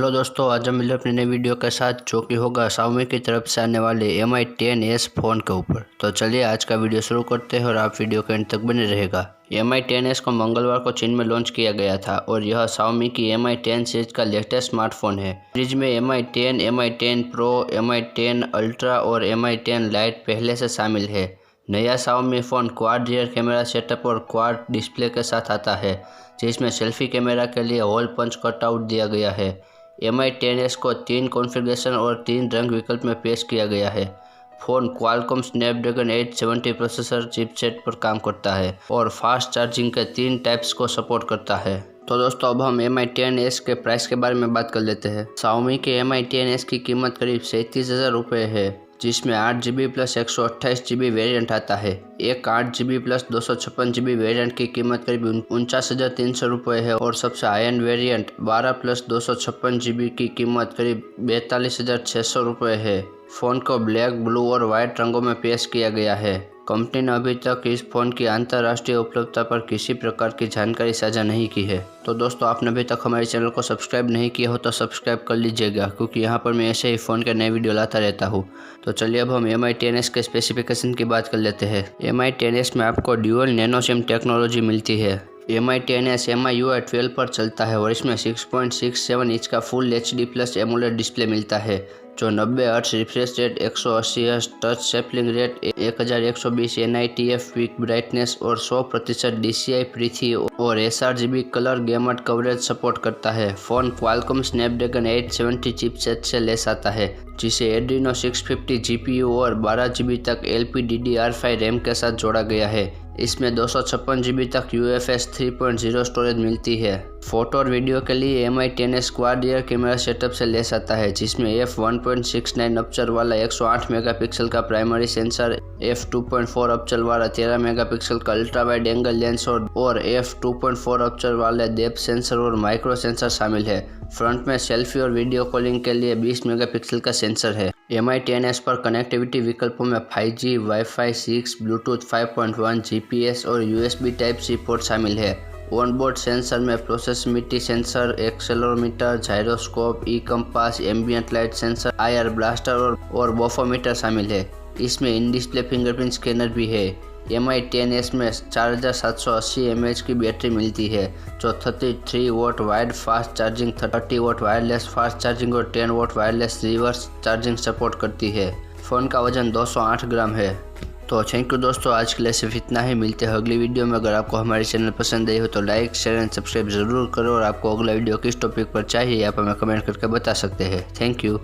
Hello दोस्तों, आज हम मिले अपने नई वीडियो के साथ जो कि होगा Xiaomi की तरफ से आने वाले Mi 10s फ़ोन के ऊपर। तो चलिए आज का वीडियो शुरू करते हैं और आप वीडियो के अंत तक बने रहेगा। Mi 10s को मंगलवार को चीन में लॉन्च किया गया था और यह Xiaomi की Mi 10 सीरीज का लेटेस्ट स्मार्टफोन है। सीरीज में Mi 10, Mi 10 Pro, Mi 10 Ultra और Mi 10 Lite पहले से शामिल है। नया Xiaomi phone quad rear camera setup और क्वाड डिस्प्ले के साथ आता है, जिसमें सेल्फी कैमरा के लिए होल पंच कटआउट दिया गया है। Mi 10s को 3 कॉन्फ़िगरेशन और 3 रंग विकल्प में पेश किया गया है। Phone Qualcomm Snapdragon 870 processor chipset पर काम करता है और फास्ट चार्जिंग के 3 टाइप्स को सपोर्ट करता है। तो दोस्तों, अब हम Mi 10s के प्राइस के बारे में बात कर लेते हैं। Xiaomi के Mi 10s की कीमत करीब 37,000 रुपये है, जिसमें 8GB प्लस 128GB वेरिएंट आता है। एक 8GB प्लस 256GB वेरिएंट की कीमत करीब 49,300 रुपये है और सबसे high end variant 12 plus 256GB की कीमत करीब 42,600 रुपये है। फ़ोन को ब्लैक, ब्लू और वाइट रंगों में पेश किया गया है। कंपनी ने अभी तक इस फ़ोन की अंतर्राष्ट्रीय उपलब्धता पर किसी प्रकार की जानकारी साझा नहीं की है। तो दोस्तों, आपने अभी तक हमारे चैनल को सब्सक्राइब नहीं किया हो तो सब्सक्राइब कर लीजिएगा, क्योंकि यहाँ पर मैं ऐसे ही फ़ोन के नए वीडियो लाता रहता हूँ। तो चलिए अब हम Mi 10s के स्पेसिफिकेशन की बात कर लेते हैं। Mi 10s में आपको ड्यूअल नैनो सिम टेक्नोलॉजी मिलती है। Mi 10s MIUI 12 पर चलता है और इसमें 6.67 इंच का full HD plus AMOLED display मिलता है, जो 90 hertz refresh rate, 180 hertz touch sampling rate, 1120 nITF peak brightness और 100% DCI पृथ्वी और sRGB colour gamut coverage support करता है। फ़ोन क्वालकॉम स्नैपड्रैगन 870 चिपसेट से लैस आता है, जिसे एड्रीनो 650 GPU और 12GB तक LPDDR5 रैम के साथ जोड़ा गया है। इसमें 256GB तक UFS 3.0 स्टोरेज मिलती है। फोटो और वीडियो के लिए Mi 10s quad rear camera setup से लैस आता है, जिसमें f1.69 अपचर वाला 108 मेगापिक्सल का प्राइमरी सेंसर, f2.4 अपचर वाला 13 मेगापिक्सल का अल्ट्रा वाइड एंगल लेंस और f2.4 अपचर वाले डेप्थ सेंसर और माइक्रो सेंसर शामिल है। फ्रंट में सेल्फी और वीडियो कॉलिंग के लिए 20 मेगापिक्सल का सेंसर है। Mi 10s पर कनेक्टिविटी विकल्पों में 5G, Wi-Fi 6, ब्लूटूथ 5.1, GPS और USB Type-C पोर्ट शामिल है। ऑनबोर्ड सेंसर में proximity sensor, accelerometer, gyroscope, e compass, ambient light sensor, IR blaster और बोफोमीटर शामिल है। इसमें इन डिस्प्ले फिंगरप्रिंट स्कैनर भी है। Mi 10s में 4780 mAh की बैटरी मिलती है, जो 33 vote wide fast charging, 30 vote wireless fast charging और 10 vote wireless reverse charging support करती है। फ़ोन का वजन 208 ग्राम है। तो थैंक यू दोस्तों, आज के लिए सिर्फ इतना ही। मिलते हैं अगली वीडियो में। अगर आपको हमारे चैनल पसंद आई हो तो लाइक, शेयर एंड सब्सक्राइब ज़रूर करो और आपको अगला वीडियो किस टॉपिक पर चाहिए आप हमें कमेंट करके बता सकते हैं। Thank you.